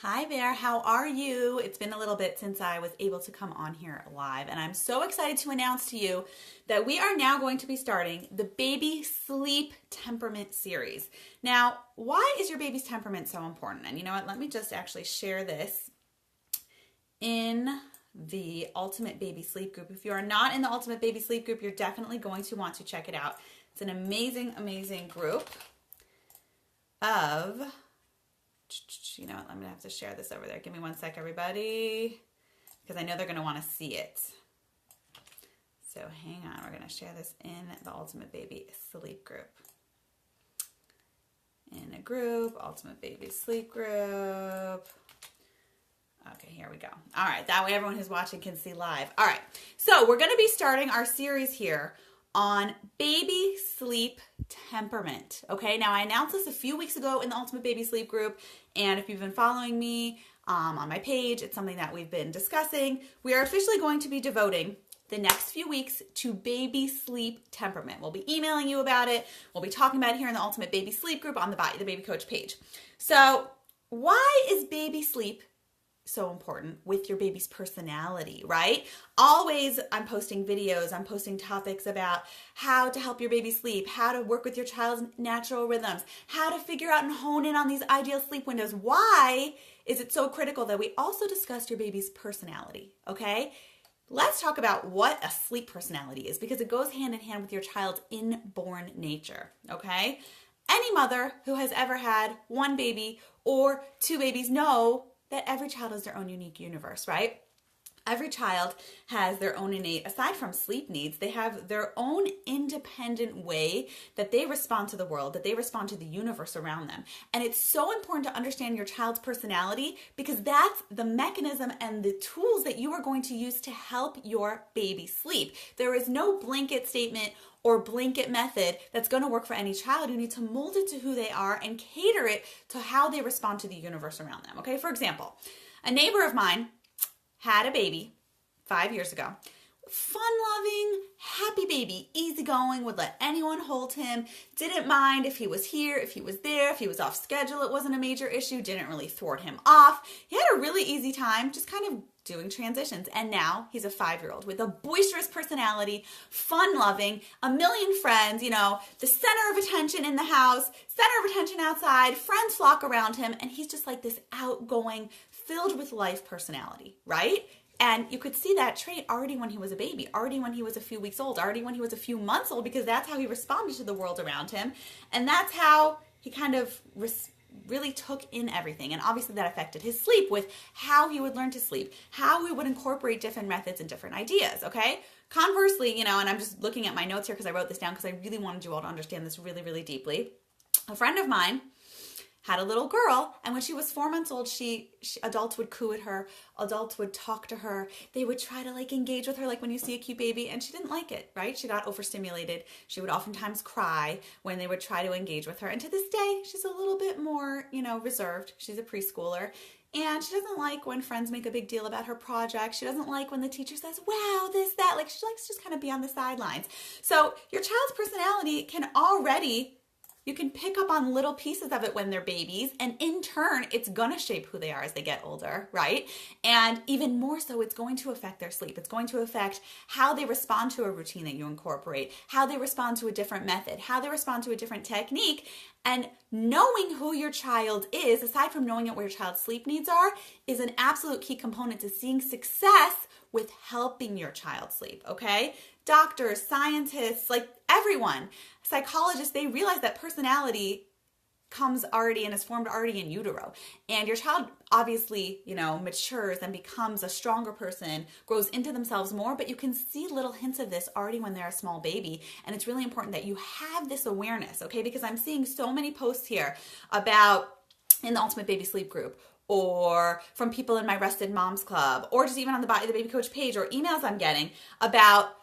Hi there, how are you? It's been a little bit since I was able to come on here live, and I'm so excited to announce to you that we are now going to be starting the Baby Sleep Temperament series. Now, why is your baby's temperament so important? And you know what, let me just actually share this in the Ultimate Baby Sleep Group. If you are not in the Ultimate Baby Sleep Group, you're definitely going to want to check it out. It's an amazing, amazing group of... You know what, I'm going to have to share this over there. Give me one sec, everybody, because I know they're going to want to see it. So hang on, we're going to share this in the Ultimate Baby Sleep Group. In a group, Ultimate Baby Sleep Group. Okay, here we go. All right, that way everyone who's watching can see live. All right, so we're going to be starting our series here on baby sleep temperament. Okay, now I announced this a few weeks ago in the Ultimate Baby Sleep Group, and if you've been following me on my page, it's something that we've been discussing. We are officially going to be devoting the next few weeks to baby sleep temperament. We'll be emailing you about it. We'll be talking about it here in the Ultimate Baby Sleep Group on the Batya, the Baby Coach page. So why is baby sleep so important with your baby's personality, right? Always I'm posting videos, I'm posting topics about how to help your baby sleep, how to work with your child's natural rhythms, how to figure out and hone in on these ideal sleep windows. Why is it so critical that we also discuss your baby's personality, okay? Let's talk about what a sleep personality is, because it goes hand in hand with your child's inborn nature, okay? Any mother who has ever had one baby or two babies know that every child has their own unique universe, right? Every child has their own innate, aside from sleep needs, they have their own independent way that they respond to the world, that they respond to the universe around them. And it's so important to understand your child's personality, because that's the mechanism and the tools that you are going to use to help your baby sleep. There is no blanket statement or blanket method that's going to work for any child. You need to mold it to who they are and cater it to how they respond to the universe around them. Okay, for example, a neighbor of mine had a baby 5 years ago. Fun-loving, happy baby, easygoing, would let anyone hold him, didn't mind if he was here, if he was there, if he was off schedule, it wasn't a major issue, didn't really thwart him off. He had a really easy time, just kind of doing transitions. And now he's a 5-year-old with a boisterous personality, fun-loving, a million friends, you know, the center of attention in the house, center of attention outside, friends flock around him, and he's just like this outgoing, filled with life personality, right? And you could see that trait already when he was a baby, already when he was a few weeks old, already when he was a few months old, because that's how he responded to the world around him. And that's how he kind of really took in everything. And obviously that affected his sleep with how he would learn to sleep, how we would incorporate different methods and different ideas, okay? Conversely, you know, and I'm just looking at my notes here because I wrote this down because I really wanted you all to understand this really, really deeply. A friend of mine had a little girl, and when she was 4 months old, adults would coo at her, adults would talk to her, they would try to like engage with her like when you see a cute baby, and she didn't like it, right? She got overstimulated. She would oftentimes cry when they would try to engage with her, and to this day, she's a little bit more, you know, reserved. She's a preschooler, and she doesn't like when friends make a big deal about her project. She doesn't like when the teacher says, wow, this, that, like she likes to just kind of be on the sidelines. So your child's personality can already, you can pick up on little pieces of it when they're babies, and in turn, it's going to shape who they are as they get older, right? And even more so, it's going to affect their sleep. It's going to affect how they respond to a routine that you incorporate, how they respond to a different method, how they respond to a different technique. And knowing who your child is, aside from knowing what your child's sleep needs are, is an absolute key component to seeing success with helping your child sleep, okay? Doctors, scientists, like everyone, psychologists, they realize that personality comes already and is formed already in utero. And your child obviously, you know, matures and becomes a stronger person, grows into themselves more, but you can see little hints of this already when they're a small baby. And it's really important that you have this awareness, okay? Because I'm seeing so many posts here about in the Ultimate Baby Sleep Group, or from people in my Rested Moms Club, or just even on the Batya the Baby Coach page, or emails I'm getting about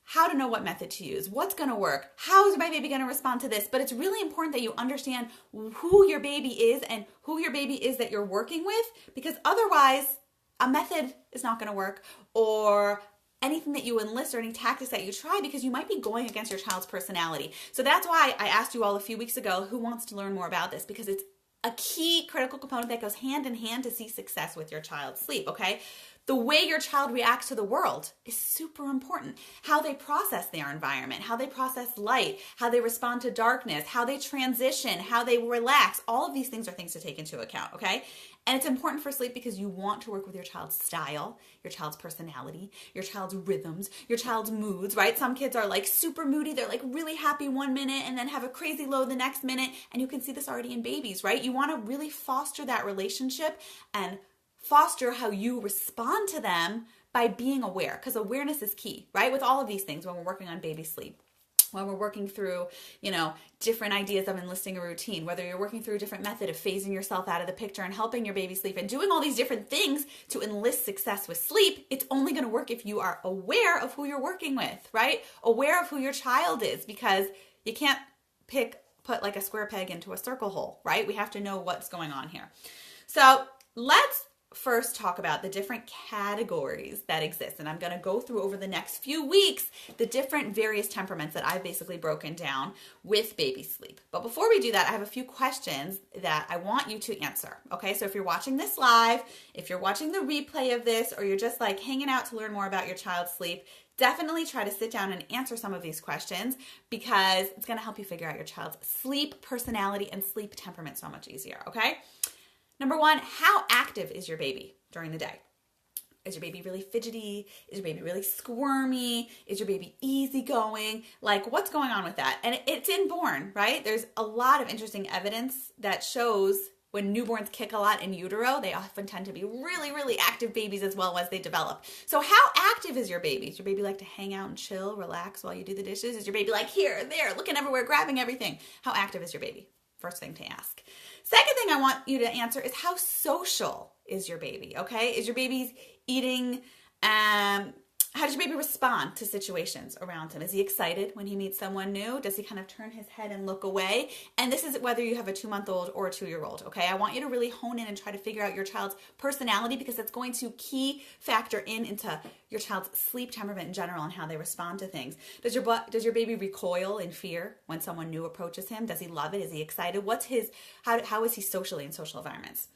how to know what method to use, what's going to work, how is my baby going to respond to this. But it's really important that you understand who your baby is and who your baby is that you're working with, because otherwise a method is not going to work, or anything that you enlist or any tactics that you try, because you might be going against your child's personality. So that's why I asked you all a few weeks ago who wants to learn more about this, because it's a key critical component that goes hand in hand to see success with your child's sleep, okay? The way your child reacts to the world is super important. How they process their environment, how they process light, how they respond to darkness, how they transition, how they relax. All of these things are things to take into account, okay? And it's important for sleep because you want to work with your child's style, your child's personality, your child's rhythms, your child's moods, right? Some kids are like super moody. They're like really happy one minute and then have a crazy low the next minute. And you can see this already in babies, right? You want to really foster that relationship and foster how you respond to them by being aware, because awareness is key, right? With all of these things when we're working on baby sleep, when we're working through, different ideas of enlisting a routine, whether you're working through a different method of phasing yourself out of the picture and helping your baby sleep and doing all these different things to enlist success with sleep, it's only going to work if you are aware of who you're working with, right? Aware of who your child is, because you can't put like a square peg into a circle hole, right? We have to know what's going on here. So let's first talk about the different categories that exist. And I'm going to go through over the next few weeks the different various temperaments that I've basically broken down with baby sleep. But before we do that, I have a few questions that I want you to answer. Okay, so if you're watching this live, if you're watching the replay of this, or you're just like hanging out to learn more about your child's sleep, definitely try to sit down and answer some of these questions, because it's going to help you figure out your child's sleep personality and sleep temperament so much easier, okay? Number one, how active is your baby during the day? Is your baby really fidgety? Is your baby really squirmy? Is your baby easygoing? Like, what's going on with that? And it's inborn, right? There's a lot of interesting evidence that shows when newborns kick a lot in utero, they often tend to be really, really active babies as well as they develop. So how active is your baby? Does your baby like to hang out and chill, relax while you do the dishes? Is your baby like here, there, looking everywhere, grabbing everything? How active is your baby? First thing to ask. Second thing I want you to answer is, how social is your baby, okay? Is your baby eating, how does your baby respond to situations around him? Is he excited when he meets someone new? Does he kind of turn his head and look away? And this is whether you have a 2-month-old or a 2-year-old, okay? I want you to really hone in and try to figure out your child's personality, because it's going to key factor into your child's sleep temperament in general and how they respond to things. Does your baby recoil in fear when someone new approaches him? Does he love it? Is he excited? How is he socially in social environments?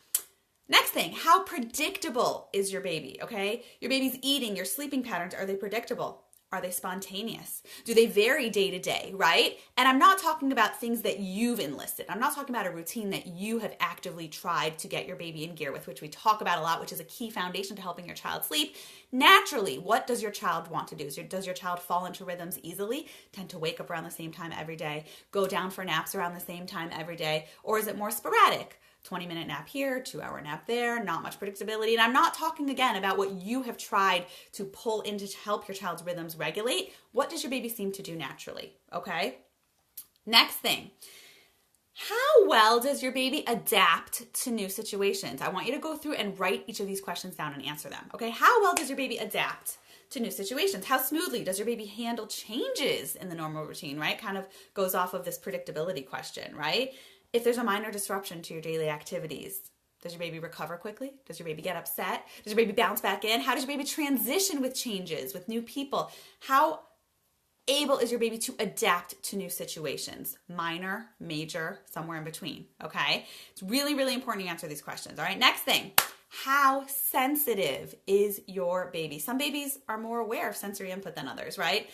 Next thing, how predictable is your baby, okay? Your baby's eating, your sleeping patterns, are they predictable? Are they spontaneous? Do they vary day to day, right? And I'm not talking about things that you've enlisted. I'm not talking about a routine that you have actively tried to get your baby in gear with, which we talk about a lot, which is a key foundation to helping your child sleep. Naturally, what does your child want to do? Does your child fall into rhythms easily, tend to wake up around the same time every day, go down for naps around the same time every day, or is it more sporadic? 20-minute nap here, 2-hour nap there, not much predictability. And I'm not talking again about what you have tried to pull in to help your child's rhythms regulate. What does your baby seem to do naturally, okay? Next thing, how well does your baby adapt to new situations? I want you to go through and write each of these questions down and answer them, okay? How well does your baby adapt to new situations? How smoothly does your baby handle changes in the normal routine, right? Kind of goes off of this predictability question, right? If there's a minor disruption to your daily activities, does your baby recover quickly? Does your baby get upset? Does your baby bounce back in? How does your baby transition with changes, with new people? How able is your baby to adapt to new situations? Minor, major, somewhere in between, okay? It's really, really important to answer these questions, all right? Next thing, how sensitive is your baby? Some babies are more aware of sensory input than others, right?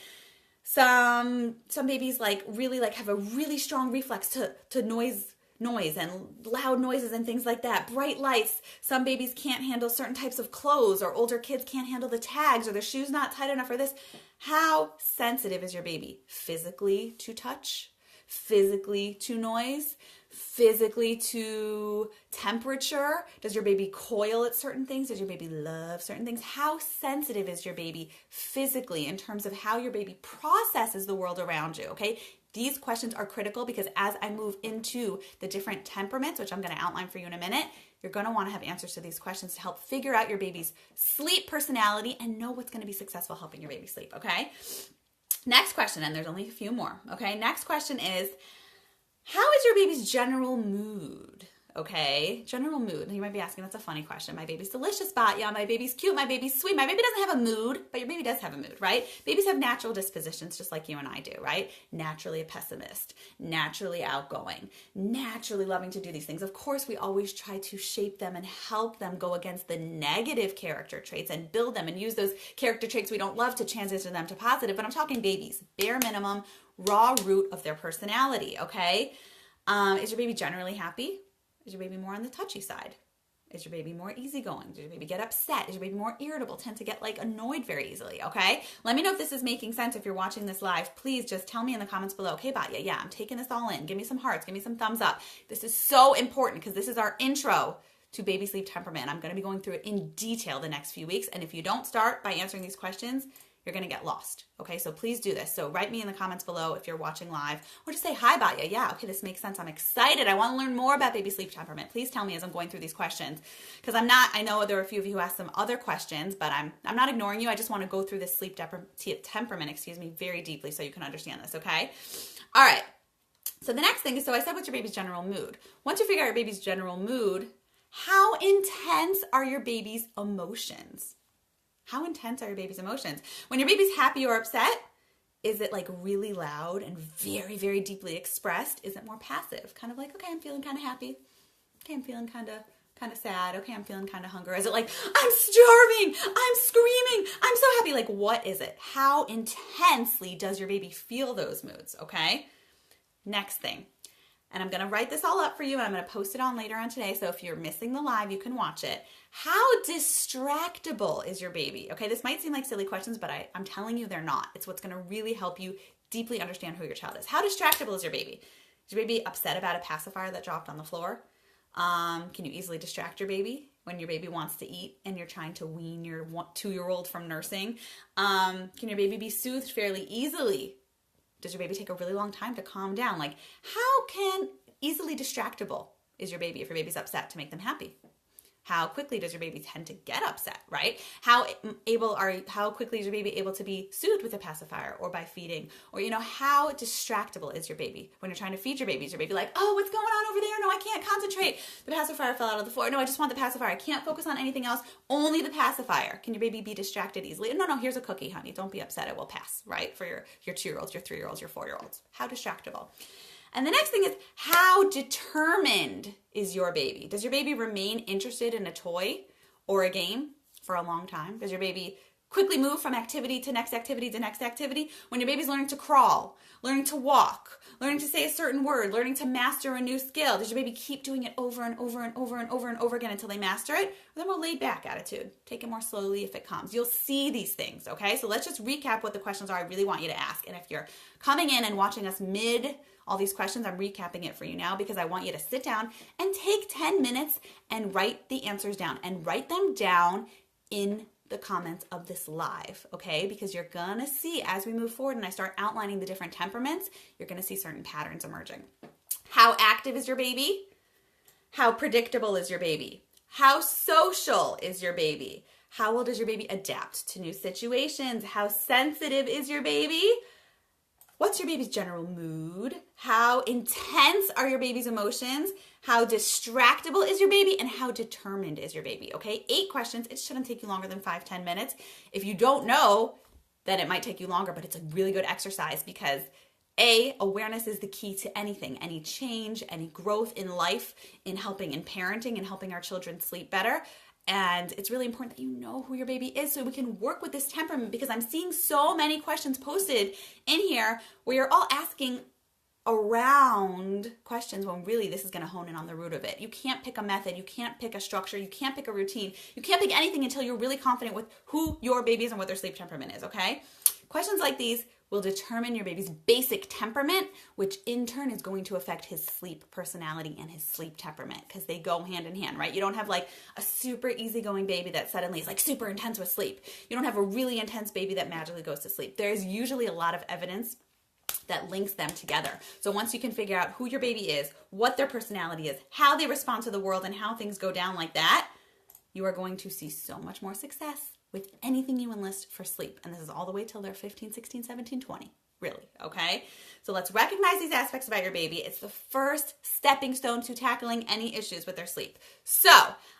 Some babies really have a really strong reflex to noise and loud noises and things like that. Bright lights. Some babies can't handle certain types of clothes, or older kids can't handle the tags, or their shoes not tight enough for this. How sensitive is your baby? Physically to touch, physically to noise, physically to temperature? Does your baby coil at certain things? Does your baby love certain things? How sensitive is your baby physically in terms of how your baby processes the world around you, okay? These questions are critical, because as I move into the different temperaments, which I'm going to outline for you in a minute, you're going to want to have answers to these questions to help figure out your baby's sleep personality and know what's going to be successful helping your baby sleep, okay? Next question, and there's only a few more, okay? Next question is, how is your baby's general mood? okay? General mood. And you might be asking, that's a funny question. My baby's delicious, Batya. My baby's cute. My baby's sweet. My baby doesn't have a mood, but your baby does have a mood, right? Babies have natural dispositions just like you and I do, right? Naturally a pessimist, naturally outgoing, naturally loving to do these things. Of course, we always try to shape them and help them go against the negative character traits and build them and use those character traits we don't love to transition them to positive. But I'm talking babies, bare minimum, raw root of their personality, okay? Is your baby generally happy? Is your baby more on the touchy side? Is your baby more easygoing? Does your baby get upset? Is your baby more irritable? Tend to get like annoyed very easily, okay? Let me know if this is making sense. If you're watching this live, please just tell me in the comments below, okay, Batya, yeah, I'm taking this all in. Give me some hearts, give me some thumbs up. This is so important because this is our intro to baby sleep temperament. I'm gonna be going through it in detail the next few weeks. And if you don't start by answering these questions, you're going to get lost. Okay, so please do this. So write me in the comments below if you're watching live, or just say, hi, Batya. Yeah, okay, this makes sense. I'm excited. I want to learn more about baby sleep temperament. Please tell me as I'm going through these questions, because I know there are a few of you who asked some other questions, but I'm not ignoring you. I just want to go through this sleep temperament, very deeply so you can understand this, okay? All right. So the next thing is, so I said, what's your baby's general mood? Once you figure out your baby's general mood, how intense are your baby's emotions? How intense are your baby's emotions? When your baby's happy or upset, is it like really loud and very, very deeply expressed? Is it more passive? Kind of like, okay, I'm feeling kind of happy. Okay, I'm feeling kind of sad. Okay, I'm feeling kind of hungry. Is it like, I'm starving, I'm screaming, I'm so happy? Like, what is it? How intensely does your baby feel those moods, okay? Next thing. And I'm going to write this all up for you, and I'm going to post it on later on today. So if you're missing the live, you can watch it. How distractible is your baby? Okay, this might seem like silly questions, but I'm telling you they're not. It's what's going to really help you deeply understand who your child is. How distractible is your baby? Is your baby upset about a pacifier that dropped on the floor? Can you easily distract your baby when your baby wants to eat and you're trying to wean your 2-year-old from nursing? Can your baby be soothed fairly easily? Does your baby take a really long time to calm down? Like, how easily distractible is your baby if your baby's upset to make them happy? How quickly does your baby tend to get upset, right? How quickly is your baby able to be soothed with a pacifier or by feeding? Or, how distractible is your baby? When you're trying to feed your baby, is your baby like, oh, what's going on over there? No, I can't concentrate. The pacifier fell out of the floor. No, I just want the pacifier. I can't focus on anything else. Only the pacifier. Can your baby be distracted easily? No, here's a cookie, honey. Don't be upset. It will pass, right? For your 2-year-olds, your 3-year-olds, your 4-year-olds. How distractible? And the next thing is, how determined is your baby? Does your baby remain interested in a toy or a game for a long time? Does your baby quickly move from activity to next activity to next activity? When your baby's learning to crawl, learning to walk, learning to say a certain word, learning to master a new skill, does your baby keep doing it over and over and over and over and over again until they master it? Or then more laid back attitude. Take it more slowly if it comes. You'll see these things, okay? So let's just recap what the questions are I really want you to ask. And if you're coming in and watching us mid all these questions, I'm recapping it for you now because I want you to sit down and take 10 minutes and write the answers down, and write them down in the comments of this live, okay? Because you're gonna see as we move forward and I start outlining the different temperaments, you're gonna see certain patterns emerging. How active is your baby? How predictable is your baby? How social is your baby? How well does your baby adapt to new situations? How sensitive is your baby? What's your baby's general mood? How intense are your baby's emotions? How distractible is your baby? And how determined is your baby? Okay, 8 questions. It shouldn't take you longer than 5-10 minutes. If you don't know, then it might take you longer, but it's a really good exercise because awareness is the key to anything, any change, any growth in life, in helping in parenting and helping our children sleep better. And it's really important that you know who your baby is so we can work with this temperament, because I'm seeing so many questions posted in here where you're all asking around questions when really this is going to hone in on the root of it. You can't pick a method. You can't pick a structure. You can't pick a routine. You can't pick anything until you're really confident with who your baby is and what their sleep temperament is, okay? Questions like these will determine your baby's basic temperament, which in turn is going to affect his sleep personality and his sleep temperament, because they go hand in hand, right? You don't have like a super easygoing baby that suddenly is like super intense with sleep. You don't have a really intense baby that magically goes to sleep. There's usually a lot of evidence that links them together. So once you can figure out who your baby is, what their personality is, how they respond to the world, and how things go down like that, you are going to see so much more success with anything you enlist for sleep. And this is all the way till they're 15, 16, 17, 20. really, okay? So let's recognize these aspects about your baby. It's the first stepping stone to tackling any issues with their sleep. So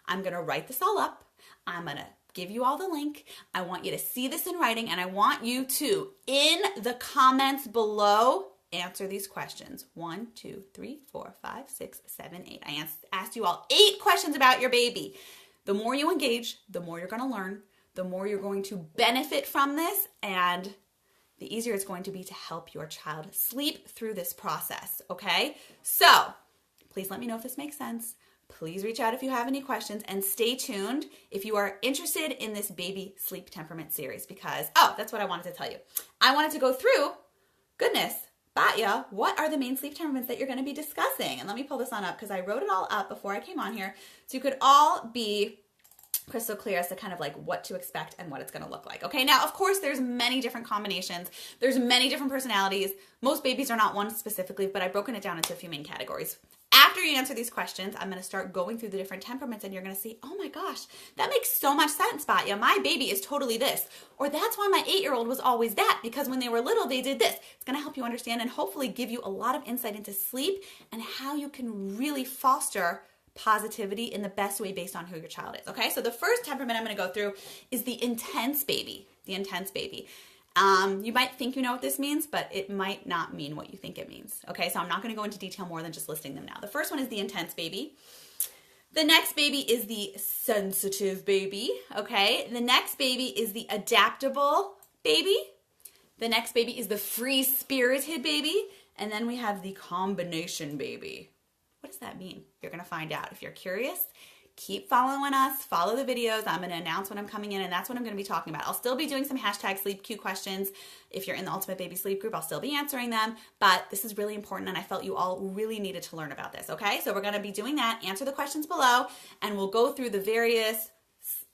I'm going to write this all up. I'm going to give you all the link. I want you to see this in writing, and I want you to, in the comments below, answer these questions. 1, 2, 3, 4, 5, 6, 7, 8. I asked you all 8 questions about your baby. The more you engage, the more you're going to learn, the more you're going to benefit from this, and the easier it's going to be to help your child sleep through this process, okay? So please let me know if this makes sense. Please reach out if you have any questions, and stay tuned if you are interested in this baby sleep temperament series, because, that's what I wanted to tell you. I wanted to go through, goodness, Batya, what are the main sleep temperaments that you're going to be discussing? And let me pull this on up because I wrote it all up before I came on here so you could all be crystal clear as to kind of like what to expect and what it's going to look like. Okay, now of course there's many different combinations. There's many different personalities. Most babies are not one specifically, but I've broken it down into a few main categories. After you answer these questions, I'm going to start going through the different temperaments, and you're going to see, oh my gosh, that makes so much sense, Batya. My baby is totally this. Or that's why my 8-year-old was always that, because when they were little, they did this. It's going to help you understand and hopefully give you a lot of insight into sleep and how you can really foster positivity in the best way based on who your child is. Okay, so the first temperament I'm going to go through is the intense baby. The intense baby. You might think you know what this means, but it might not mean what you think it means. Okay, so I'm not going to go into detail more than just listing them now. The first one is the intense baby. The next baby is the sensitive baby. Okay, the next baby is the adaptable baby. The next baby is the free-spirited baby. And then we have the combination baby. What does that mean? You're going to find out. If you're curious, keep following us, follow the videos. I'm going to announce when I'm coming in, and that's what I'm going to be talking about. I'll still be doing some #SleepQ questions. If you're in the Ultimate Baby Sleep group, I'll still be answering them, but this is really important, and I felt you all really needed to learn about this, okay? So we're going to be doing that. Answer the questions below, and we'll go through the various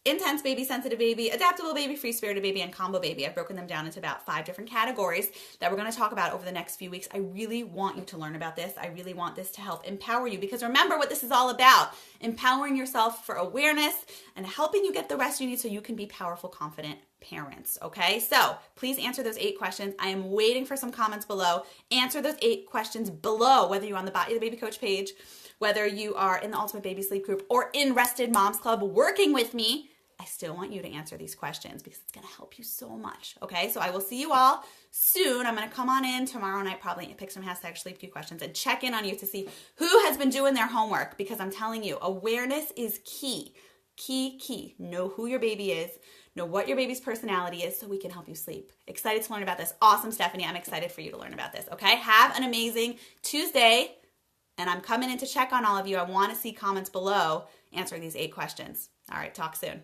intense baby, sensitive baby, adaptable baby, free-spirited baby, and combo baby. I've broken them down into about 5 different categories that we're going to talk about over the next few weeks. I really want you to learn about this. I really want this to help empower you, because remember what this is all about: empowering yourself for awareness and helping you get the rest you need so you can be powerful, confident parents, okay? So please answer those 8 questions. I am waiting for some comments below. Answer those 8 questions below, whether you're on the Batya the Baby Coach page, whether you are in the Ultimate Baby Sleep group, or in Rested Moms Club working with me. I still want you to answer these questions because it's going to help you so much, okay? So I will see you all soon. I'm going to come on in tomorrow night probably and pick some #SleepQ questions and check in on you to see who has been doing their homework, because I'm telling you, awareness is key. Key. Know who your baby is. Know what your baby's personality is so we can help you sleep. Excited to learn about this. Awesome, Stephanie. I'm excited for you to learn about this, okay? Have an amazing Tuesday, and I'm coming in to check on all of you. I want to see comments below answering these 8 questions. All right, talk soon.